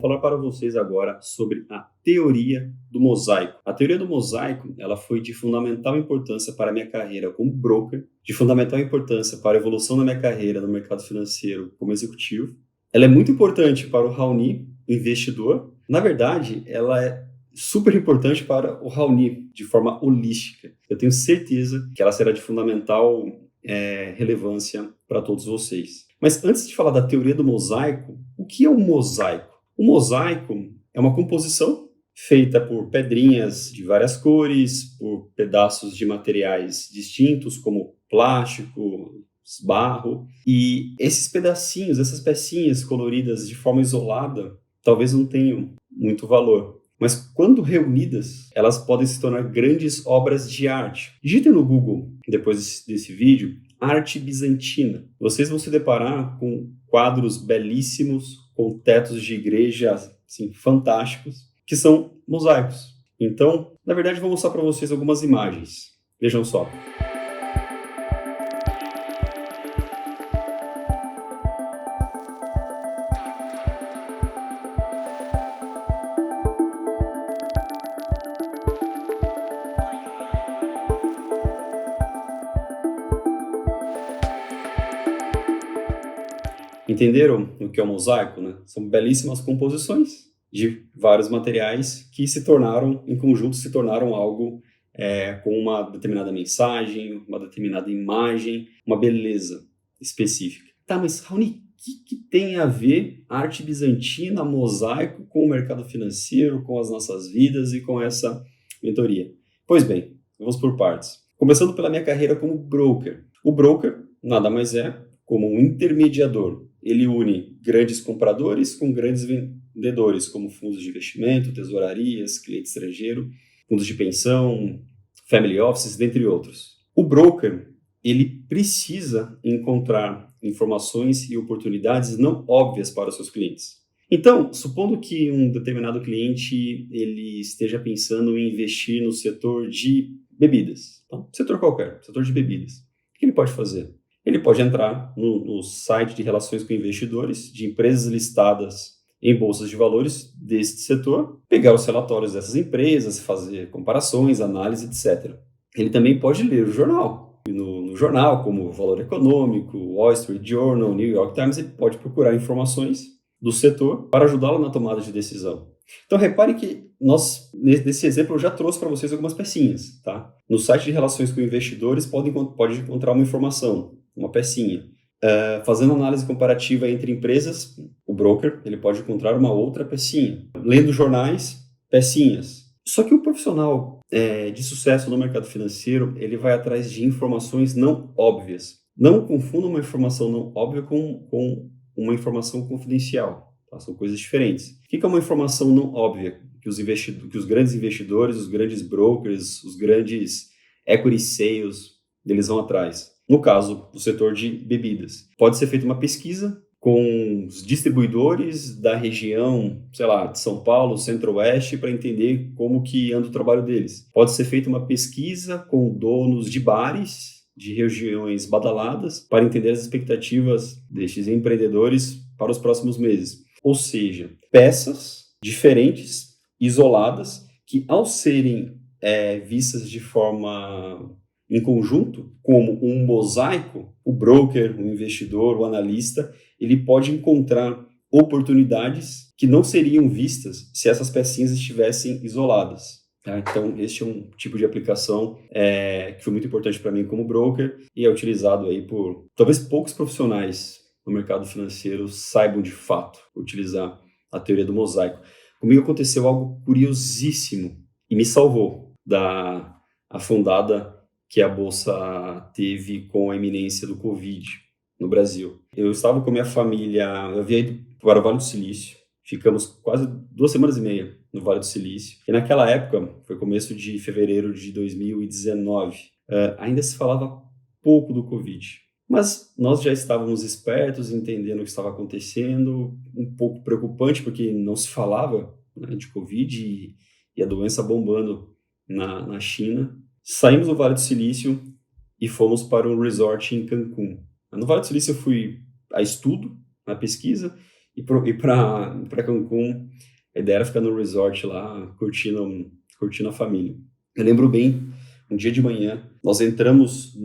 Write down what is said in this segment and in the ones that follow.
Vou falar para vocês agora sobre a teoria do mosaico. A teoria do mosaico, ela foi de fundamental importância para a minha carreira como broker, de fundamental importância para a evolução da minha carreira no mercado financeiro como executivo. Ela é muito importante para o Raoni, investidor. Na verdade, ela é super importante para o Raoni, de forma holística. Eu tenho certeza que ela será de fundamental relevância para todos vocês. Mas antes de falar da teoria do mosaico, o que é um mosaico? O mosaico é uma composição feita por pedrinhas de várias cores, por pedaços de materiais distintos, como plástico, barro. E esses pedacinhos, essas pecinhas coloridas de forma isolada, talvez não tenham muito valor. Mas quando reunidas, elas podem se tornar grandes obras de arte. Digitem no Google, depois desse vídeo, arte bizantina. Vocês vão se deparar com quadros belíssimos, com tetos de igreja assim, fantásticos, que são mosaicos. Então, na verdade, vou mostrar para vocês algumas imagens. Vejam só. Entenderam o que é um mosaico, né? São belíssimas composições de vários materiais que se tornaram, em conjunto, se tornaram algo com uma determinada mensagem, uma determinada imagem, uma beleza específica. Tá, mas Raoni, o que tem a ver arte bizantina, mosaico com o mercado financeiro, com as nossas vidas e com essa mentoria? Pois bem, vamos por partes. Começando pela minha carreira como broker. O broker nada mais é como um intermediador. Ele une grandes compradores com grandes vendedores, como fundos de investimento, tesourarias, cliente estrangeiro, fundos de pensão, family offices, dentre outros. O broker, ele precisa encontrar informações e oportunidades não óbvias para os seus clientes. Então, supondo que um determinado cliente ele esteja pensando em investir no setor de bebidas, tá? Setor qualquer, setor de bebidas. O que ele pode fazer? Ele pode entrar no site de relações com investidores de empresas listadas em bolsas de valores deste setor, pegar os relatórios dessas empresas, fazer comparações, análise, etc. Ele também pode ler o jornal. No jornal, como Valor Econômico, Wall Street Journal, New York Times, ele pode procurar informações do setor para ajudá-lo na tomada de decisão. Então, repare que nesse exemplo, eu já trouxe para vocês algumas pecinhas. Tá? No site de relações com investidores, pode encontrar uma informação, uma pecinha. Fazendo análise comparativa entre empresas, o broker ele pode encontrar uma outra pecinha. Lendo jornais, pecinhas. Só que o profissional de sucesso no mercado financeiro, ele vai atrás de informações não óbvias. Não confunda uma informação não óbvia com uma informação confidencial. Tá? São coisas diferentes. O que é uma informação não óbvia? Que os grandes investidores, os grandes brokers, os grandes equity sales, eles vão atrás. No caso do setor de bebidas, pode ser feita uma pesquisa com os distribuidores da região, sei lá, de São Paulo, Centro-Oeste, para entender como que anda o trabalho deles. Pode ser feita uma pesquisa com donos de bares de regiões badaladas para entender as expectativas destes empreendedores para os próximos meses. Ou seja, peças diferentes, isoladas, que ao serem vistas de forma em conjunto, como um mosaico, o broker, o investidor, o analista, ele pode encontrar oportunidades que não seriam vistas se essas pecinhas estivessem isoladas. Tá? Então, este é um tipo de aplicação que foi muito importante para mim como broker e é utilizado aí por talvez poucos profissionais no mercado financeiro saibam de fato utilizar a teoria do mosaico. Comigo aconteceu algo curiosíssimo e me salvou da afundada que a Bolsa teve com a iminência do Covid no Brasil. Eu estava com a minha família, eu havia ido para o Vale do Silício, ficamos quase 2 semanas e meia no Vale do Silício, e naquela época, foi começo de fevereiro de 2019, ainda se falava pouco do Covid, mas nós já estávamos espertos, entendendo o que estava acontecendo, um pouco preocupante, porque não se falava de Covid e a doença bombando na China. Saímos do Vale do Silício e fomos para um resort em Cancún. No Vale do Silício eu fui a estudo, a pesquisa, ir para Cancún. A ideia era ficar no resort lá, curtindo a família. Eu lembro bem, um dia de manhã, nós entramos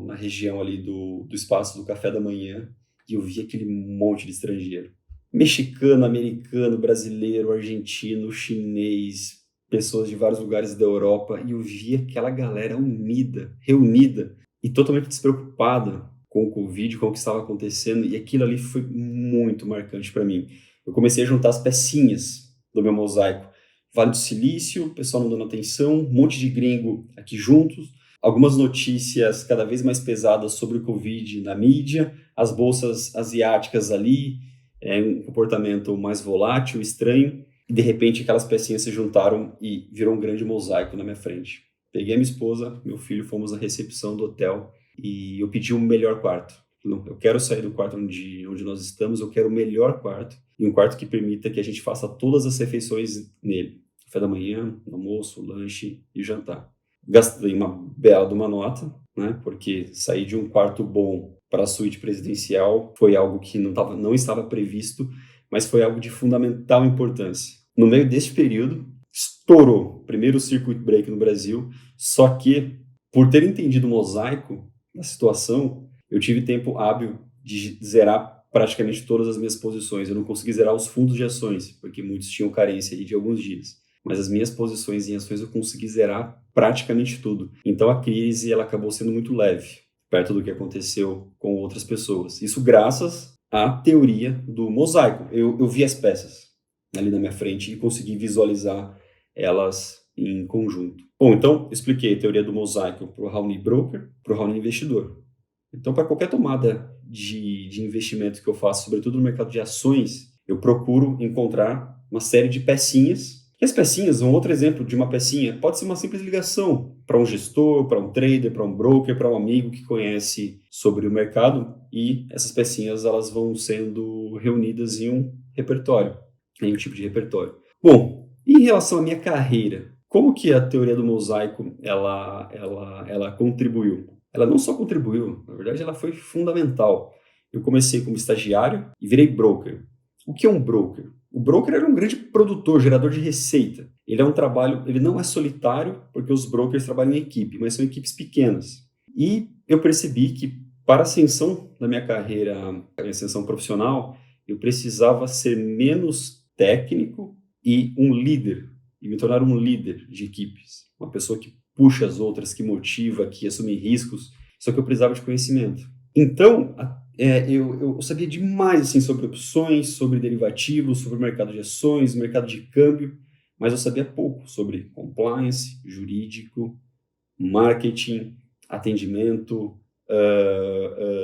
na região ali do espaço do café da manhã e eu vi aquele monte de estrangeiro. Mexicano, americano, brasileiro, argentino, chinês, pessoas de vários lugares da Europa, e eu vi aquela galera unida, reunida e totalmente despreocupada com o Covid, com o que estava acontecendo, e aquilo ali foi muito marcante para mim. Eu comecei a juntar as pecinhas do meu mosaico. Vale do Silício, pessoal não dando atenção, um monte de gringo aqui juntos, algumas notícias cada vez mais pesadas sobre o Covid na mídia, as bolsas asiáticas ali, um comportamento mais volátil, estranho, e de repente aquelas pecinhas se juntaram e virou um grande mosaico na minha frente. Peguei a minha esposa, meu filho, fomos à recepção do hotel e eu pedi o melhor quarto. Não, eu quero sair do quarto onde nós estamos, eu quero o melhor quarto, e um quarto que permita que a gente faça todas as refeições nele. Café da manhã, almoço, lanche e jantar. Gastei uma bela de uma nota, né, porque sair de um quarto bom para a suíte presidencial foi algo que não estava previsto, mas foi algo de fundamental importância. No meio deste período, estourou o primeiro circuit break no Brasil, só que, por ter entendido o mosaico da situação, eu tive tempo hábil de zerar praticamente todas as minhas posições. Eu não consegui zerar os fundos de ações, porque muitos tinham carência aí de alguns dias. Mas as minhas posições em ações eu consegui zerar praticamente tudo. Então a crise ela acabou sendo muito leve, perto do que aconteceu com outras pessoas. Isso graças à teoria do mosaico. Eu vi as peças ali na minha frente e consegui visualizar elas em conjunto. Bom, então eu expliquei a teoria do mosaico para o Raoni Broker, para o Raoni Investidor. Então, para qualquer tomada de investimento que eu faço, sobretudo no mercado de ações, eu procuro encontrar uma série de pecinhas. E as pecinhas, um outro exemplo de uma pecinha, pode ser uma simples ligação para um gestor, para um trader, para um broker, para um amigo que conhece sobre o mercado, e essas pecinhas elas vão sendo reunidas em um repertório, em um tipo de repertório. Bom, em relação à minha carreira, como que a teoria do mosaico ela contribuiu? Ela não só contribuiu, na verdade ela foi fundamental. Eu comecei como estagiário e virei broker. O que é um broker? O broker era um grande produtor, gerador de receita. Ele é um trabalho, ele não é solitário, porque os brokers trabalham em equipe, mas são equipes pequenas. E eu percebi que para a ascensão da minha carreira, a minha ascensão profissional, eu precisava ser menos técnico e um líder, e me tornar um líder de equipes, uma pessoa que puxa as outras, que motiva, que assume riscos, só que eu precisava de conhecimento. Então, eu sabia demais assim, sobre opções, sobre derivativos, sobre o mercado de ações, mercado de câmbio, mas eu sabia pouco sobre compliance, jurídico, marketing, atendimento,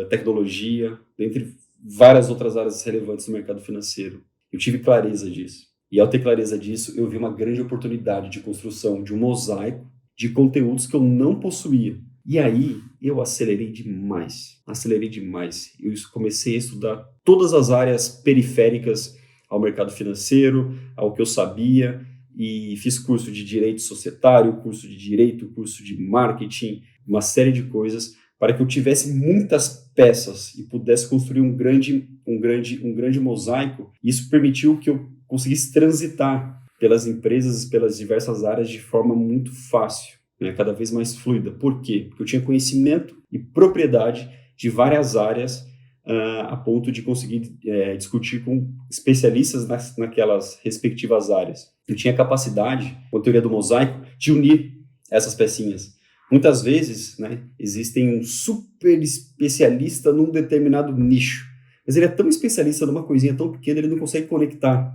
tecnologia, dentre várias outras áreas relevantes do mercado financeiro. Eu tive clareza disso. E ao ter clareza disso, eu vi uma grande oportunidade de construção de um mosaico de conteúdos que eu não possuía. E aí, eu acelerei demais. Eu comecei a estudar todas as áreas periféricas ao mercado financeiro, ao que eu sabia, e fiz curso de direito societário, curso de direito, curso de marketing, uma série de coisas, para que eu tivesse muitas peças e pudesse construir um grande mosaico. Isso permitiu que eu conseguisse transitar pelas empresas e pelas diversas áreas de forma muito fácil, né, cada vez mais fluida. Por quê? Porque eu tinha conhecimento e propriedade de várias áreas a ponto de conseguir discutir com especialistas naquelas respectivas áreas. Eu tinha capacidade, com a teoria do mosaico, de unir essas pecinhas. Muitas vezes, né, existem um super especialista num determinado nicho, mas ele é tão especialista numa coisinha tão pequena, ele não consegue conectar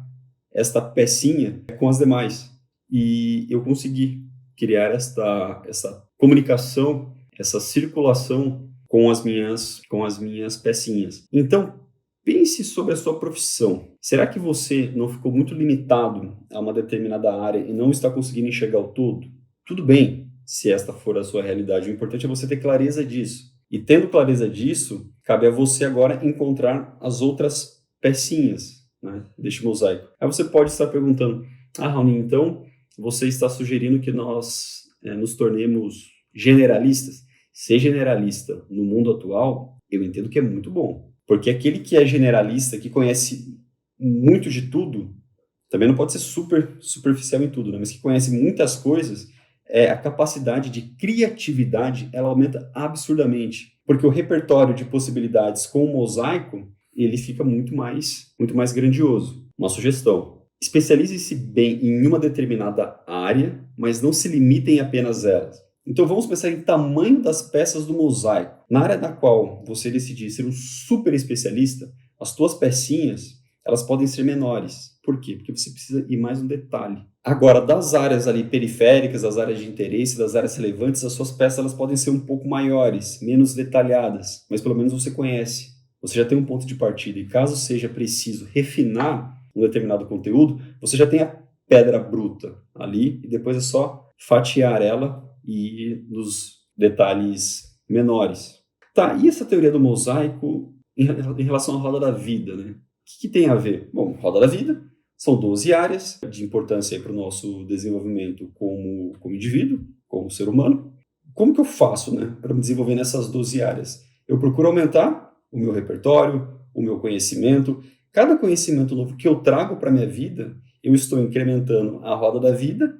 esta pecinha com as demais. E eu consegui criar essa comunicação, essa circulação com as minhas pecinhas. Então, pense sobre a sua profissão. Será que você não ficou muito limitado a uma determinada área e não está conseguindo enxergar o todo? Tudo bem, se esta for a sua realidade. O importante é você ter clareza disso. E tendo clareza disso, cabe a você agora encontrar as outras pecinhas, né, deste mosaico. Aí você pode estar perguntando, Raoni, então você está sugerindo que nós nos tornemos generalistas? Ser generalista no mundo atual, eu entendo que é muito bom. Porque aquele que é generalista, que conhece muito de tudo, também não pode ser super superficial em tudo, né? Mas que conhece muitas coisas, a capacidade de criatividade, ela aumenta absurdamente. Porque o repertório de possibilidades com o mosaico, ele fica muito mais grandioso. Uma sugestão: especialize-se bem em uma determinada área, mas não se limitem apenas a elas. Então vamos pensar em tamanho das peças do mosaico. Na área da qual você decidir ser um super especialista, as tuas pecinhas, elas podem ser menores. Por quê? Porque você precisa ir mais no detalhe. Agora, das áreas ali periféricas, das áreas de interesse, das áreas relevantes, as suas peças elas podem ser um pouco maiores, menos detalhadas, mas pelo menos você conhece. Você já tem um ponto de partida e caso seja preciso refinar um determinado conteúdo, você já tem a pedra bruta ali e depois é só fatiar ela e ir nos detalhes menores. Tá, e essa teoria do mosaico em relação à roda da vida, né? O que tem a ver? Bom, roda da vida são 12 áreas de importância para o nosso desenvolvimento como indivíduo, como ser humano. Como que eu faço, né, para me desenvolver nessas 12 áreas? Eu procuro aumentar o meu repertório, o meu conhecimento. Cada conhecimento novo que eu trago para a minha vida, eu estou incrementando a roda da vida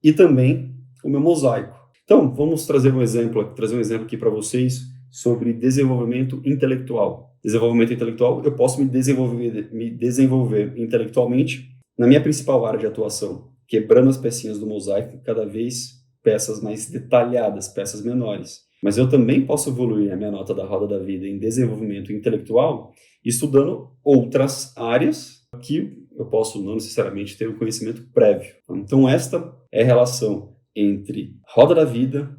e também o meu mosaico. Então, vamos trazer um exemplo aqui para vocês sobre desenvolvimento intelectual. Desenvolvimento intelectual, eu posso me desenvolver intelectualmente na minha principal área de atuação, quebrando as pecinhas do mosaico, cada vez peças mais detalhadas, peças menores. Mas eu também posso evoluir a minha nota da roda da vida em desenvolvimento intelectual, estudando outras áreas que eu posso não necessariamente ter um conhecimento prévio. Então, esta é a relação entre roda da vida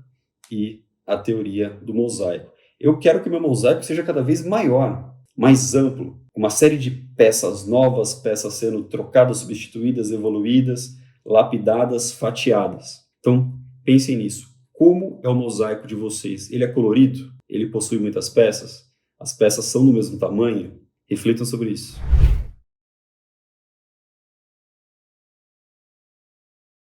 e a teoria do mosaico. Eu quero que o meu mosaico seja cada vez maior, mais amplo, uma série de peças novas, peças sendo trocadas, substituídas, evoluídas, lapidadas, fatiadas. Então, pensem nisso. Como é o mosaico de vocês? Ele é colorido? Ele possui muitas peças? As peças são do mesmo tamanho? Reflitam sobre isso.